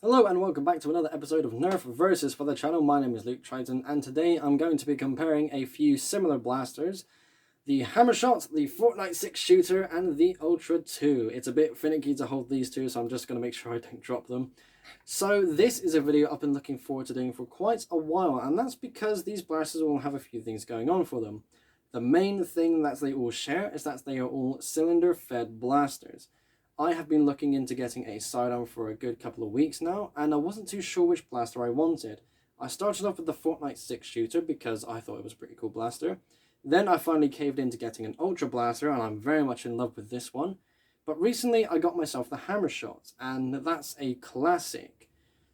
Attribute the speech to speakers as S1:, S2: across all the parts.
S1: Hello and welcome back to another episode of Nerf Versus for the channel. My name is Luke Triton and today I'm going to be comparing a few similar blasters. The Hammershot, the Fortnite 6 shooter and the Ultra 2. It's a bit finicky to hold these two, so I'm just going to make sure I don't drop them. So this is a video I've been looking forward to doing for quite a while, and that's because these blasters will have a few things going on for them. The main thing that they all share is that they are all cylinder-fed blasters. I have been looking into getting a sidearm for a good couple of weeks now, and I wasn't too sure which blaster I wanted. I started off with the Fortnite 6 shooter because I thought it was a pretty cool blaster. Then I finally caved into getting an Ultra blaster, and I'm very much in love with this one. But recently I got myself the Hammershot, and that's a classic.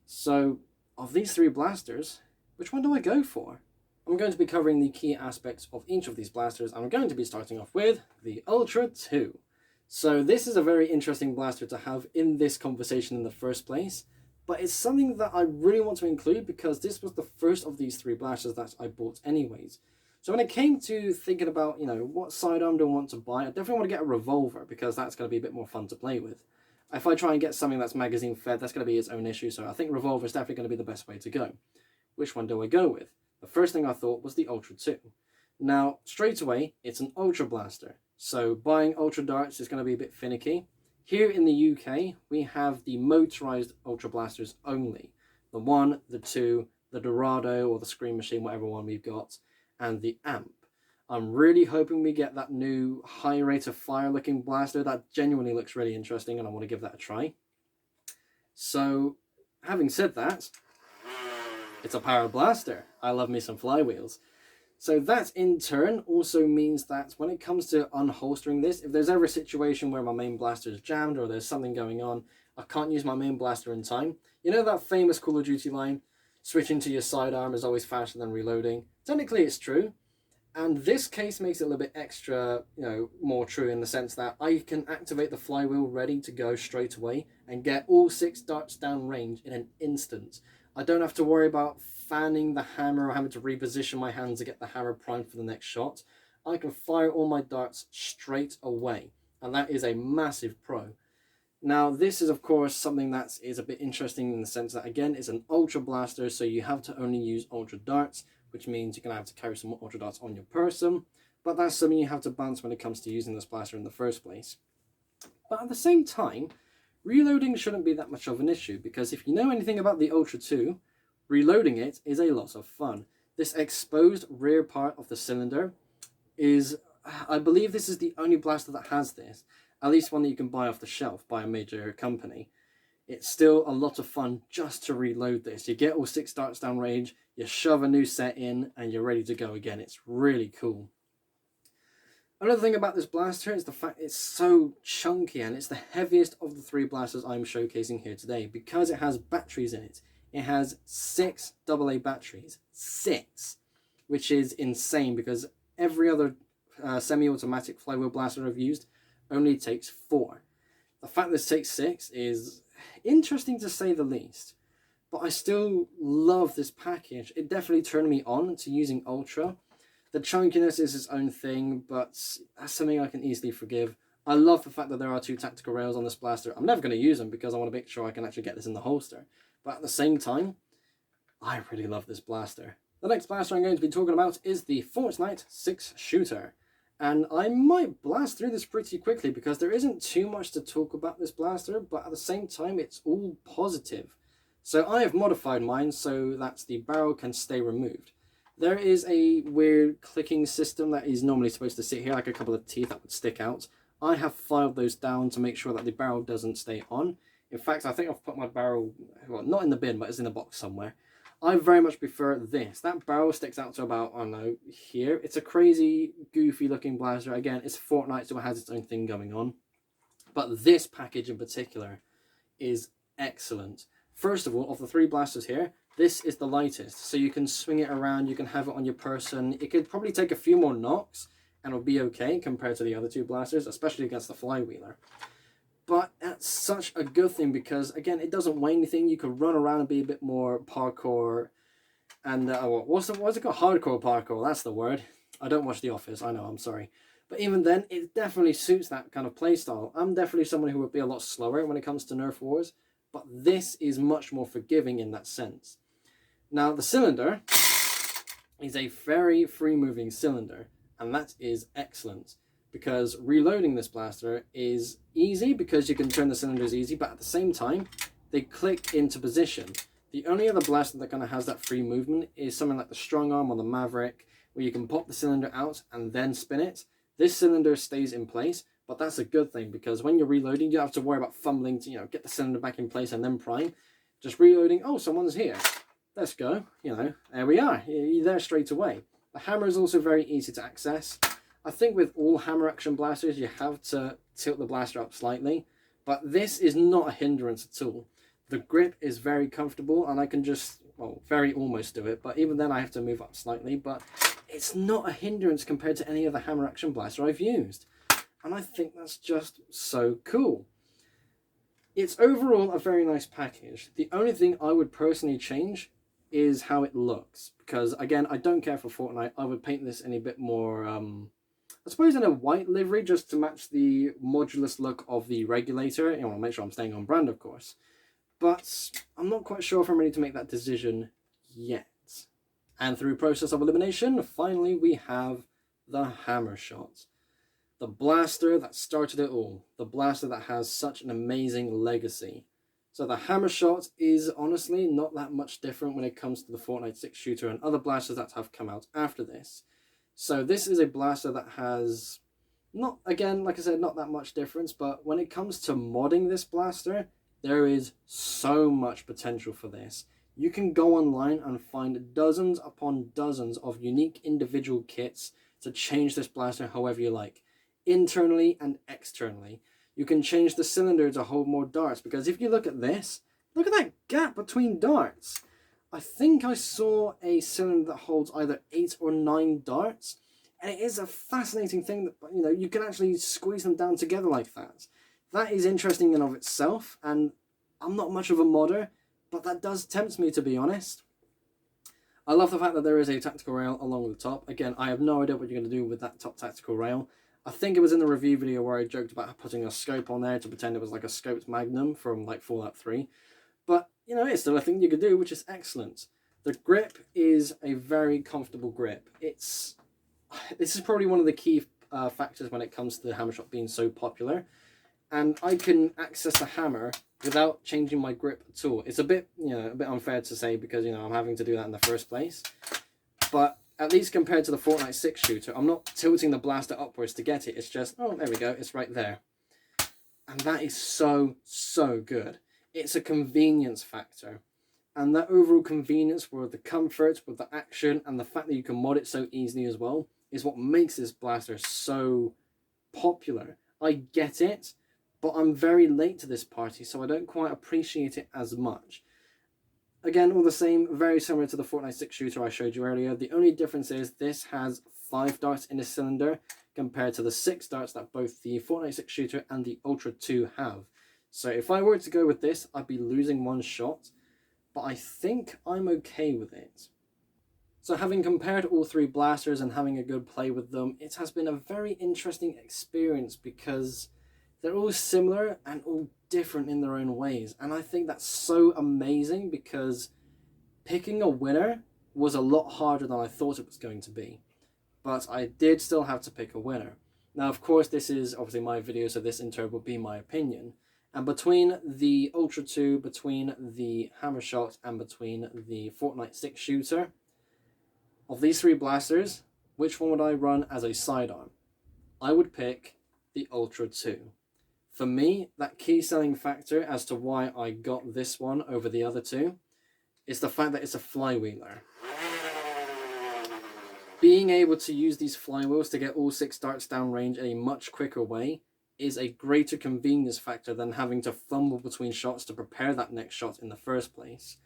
S1: So, of these three blasters, which one do I go for? I'm going to be covering the key aspects of each of these blasters, and I'm going to be starting off with the Ultra 2. So this is a very interesting blaster to have in this conversation in the first place, but it's something that I really want to include because this was the first of these three blasters that I bought anyways. So when it came to thinking about, what sidearm do I want to buy, I definitely want to get a revolver because that's going to be a bit more fun to play with. If I try and get something that's magazine fed, that's going to be its own issue, so I think revolver is definitely going to be the best way to go. Which one do I go with? The first thing I thought was the Ultra 2. Now, straight away, it's an Ultra blaster. So buying Ultra darts is going to be a bit finicky. Here in the UK, we have the motorized Ultra blasters only. The 1, the 2, the Dorado or the Scream Machine, whatever one we've got, and the Amp. I'm really hoping we get that new high rate of fire looking blaster. That genuinely looks really interesting and I want to give that a try. So, having said that, it's a power blaster. I love me some flywheels. So that in turn also means that when it comes to unholstering this, if there's ever a situation where my main blaster is jammed or there's something going on, I can't use my main blaster in time. You know that famous Call of Duty line, switching to your sidearm is always faster than reloading? Technically it's true, and this case makes it a little bit extra, more true in the sense that I can activate the flywheel ready to go straight away and get all 6 darts down range in an instant. I don't have to worry about fanning the hammer or having to reposition my hands to get the hammer primed for the next shot. I can fire all my darts straight away, and that is a massive pro. Now, this is of course something that is a bit interesting in the sense that, again, it's an Ultra blaster, so you have to only use Ultra darts, which means you're going to have to carry some Ultra darts on your person, but that's something you have to balance when it comes to using this blaster in the first place. But at the same time, reloading shouldn't be that much of an issue, because if you know anything about the Ultra 2, reloading it is a lot of fun. This exposed rear part of the cylinder is, I believe this is the only blaster that has this, at least one that you can buy off the shelf by a major company. It's still a lot of fun just to reload this. You get all 6 darts down range, you shove a new set in, and you're ready to go again. It's really cool. Another thing about this blaster is the fact it's so chunky, and it's the heaviest of the 3 blasters I'm showcasing here today because it has batteries in it. It has 6 AA batteries. 6! Which is insane because every other semi-automatic flywheel blaster I've used only takes 4. The fact this takes 6 is interesting to say the least. But I still love this package. It definitely turned me on to using Ultra. The chunkiness is its own thing, but that's something I can easily forgive. I love the fact that there are 2 tactical rails on this blaster. I'm never going to use them because I want to make sure I can actually get this in the holster. But at the same time, I really love this blaster. The next blaster I'm going to be talking about is the Fortnite 6 shooter. And I might blast through this pretty quickly because there isn't too much to talk about this blaster, but at the same time it's all positive. So I have modified mine so that the barrel can stay removed. There is a weird clicking system that is normally supposed to sit here, like a couple of teeth that would stick out. I have filed those down to make sure that the barrel doesn't stay on. In fact, I think I've put my barrel, well, not in the bin, but it's in a box somewhere. I very much prefer this. That barrel sticks out to about, I don't know, here. It's a crazy, goofy looking blaster. Again, it's Fortnite, so it has its own thing going on. But this package in particular is excellent. First of all, of the 3 blasters here, this is the lightest. So you can swing it around, you can have it on your person. It could probably take a few more knocks and it'll be okay compared to the other 2 blasters, especially against the flywheeler. But that's such a good thing because, again, it doesn't weigh anything. You can run around and be a bit more parkour. And, what's it called? Hardcore parkour, that's the word. I don't watch The Office, I know, I'm sorry. But even then, it definitely suits that kind of playstyle. I'm definitely someone who would be a lot slower when it comes to Nerf wars. but this is much more forgiving in that sense. Now, the cylinder is a very free-moving cylinder, and that is excellent, because reloading this blaster is easy because you can turn the cylinders easy, but at the same time, they click into position. The only other blaster that kind of has that free movement is something like the Strong Arm or the Maverick, where you can pop the cylinder out and then spin it. This cylinder stays in place, but that's a good thing, because when you're reloading, you don't have to worry about fumbling to, get the cylinder back in place and then prime. Just reloading, oh, someone's here. Let's go, there we are. You're there straight away. The hammer is also very easy to access. I think with all hammer action blasters, you have to tilt the blaster up slightly, but this is not a hindrance at all. The grip is very comfortable, and I can just, very almost do it, but even then I have to move up slightly, but it's not a hindrance compared to any other hammer action blaster I've used. And I think that's just so cool. It's overall a very nice package. The only thing I would personally change is how it looks, because again, I don't care for Fortnite. I would paint this in a bit more, I suppose in a white livery, just to match the modulus look of the regulator. I want to make sure I'm staying on brand, of course. But I'm not quite sure if I'm ready to make that decision yet. And through process of elimination, finally we have the Hammer Shot. The blaster that started it all. The blaster that has such an amazing legacy. So the Hammer Shot is honestly not that much different when it comes to the Fortnite 6 shooter and other blasters that have come out after this. So this is a blaster that has, not, again, like I said, not that much difference, but when it comes to modding this blaster, there is so much potential for this. You can go online and find dozens upon dozens of unique individual kits to change this blaster however you like, internally and externally. You can change the cylinder to hold more darts, because if you look at this, look at that gap between darts. I think I saw a cylinder that holds either 8 or 9 darts, and it is a fascinating thing that, you can actually squeeze them down together like that. That is interesting in and of itself, and I'm not much of a modder, but that does tempt me, to be honest. I love the fact that there is a tactical rail along the top. Again, I have no idea what you're going to do with that top tactical rail. I think it was in the review video where I joked about putting a scope on there to pretend it was like a scoped Magnum from like Fallout 3. But, it's still a thing you could do, which is excellent. The grip is a very comfortable grip. This is probably one of the key factors when it comes to the Hammer Shot being so popular. And I can access the hammer without changing my grip at all. It's a bit unfair to say, because, I'm having to do that in the first place. But at least compared to the Fortnite 6 shooter, I'm not tilting the blaster upwards to get it. It's just, oh, there we go, it's right there. And that is so, so good. It's a convenience factor. And that overall convenience with the comfort, with the action, and the fact that you can mod it so easily as well, is what makes this blaster so popular. I get it, but I'm very late to this party, so I don't quite appreciate it as much. Again, all the same, very similar to the Fortnite 6 shooter I showed you earlier. The only difference is this has 5 darts in a cylinder compared to the 6 darts that both the Fortnite 6 shooter and the Ultra 2 have. So if I were to go with this, I'd be losing one shot, but I think I'm okay with it. So having compared all 3 blasters and having a good play with them, it has been a very interesting experience, because they're all similar and all different in their own ways. And I think that's so amazing, because picking a winner was a lot harder than I thought it was going to be. But I did still have to pick a winner. Now, of course, this is obviously my video, so this in turn will be my opinion. And between the Ultra 2, between the Hammer Shot, and between the Fortnite 6 shooter, of these 3 blasters, which one would I run as a sidearm? I would pick the Ultra 2. For me, that key selling factor as to why I got this one over the other 2 is the fact that it's a flywheeler. Being able to use these flywheels to get all 6 darts downrange in a much quicker way is a greater convenience factor than having to fumble between shots to prepare that next shot in the first place.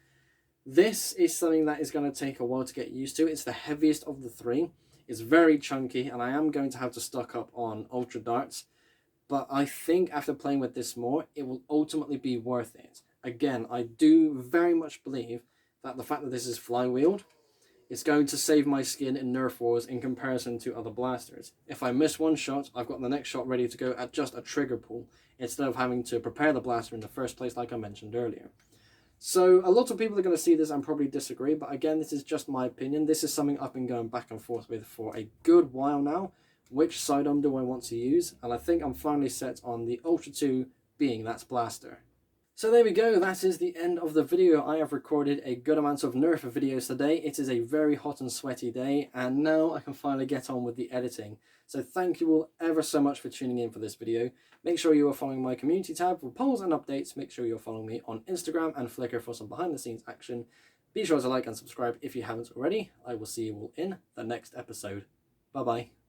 S1: This is something that is going to take a while to get used to. It's the heaviest of the 3. It's very chunky, and I am going to have to stock up on Ultra darts. But I think after playing with this more, it will ultimately be worth it. Again, I do very much believe that the fact that this is flywheeled It's going to save my skin in Nerf wars in comparison to other blasters. If I miss one shot, I've got the next shot ready to go at just a trigger pull, instead of having to prepare the blaster in the first place like I mentioned earlier. So a lot of people are going to see this and probably disagree, but again, this is just my opinion. This is something I've been going back and forth with for a good while now. Which sidearm do I want to use? And I think I'm finally set on the Ultra 2 being that blaster. So there we go, that is the end of the video. I have recorded a good amount of Nerf videos today. It is a very hot and sweaty day, and now I can finally get on with the editing. So thank you all ever so much for tuning in for this video. Make sure you are following my community tab for polls and updates. Make sure you're following me on Instagram and Flickr for some behind the scenes action. Be sure to like and subscribe if you haven't already. I will see you all in the next episode. Bye bye.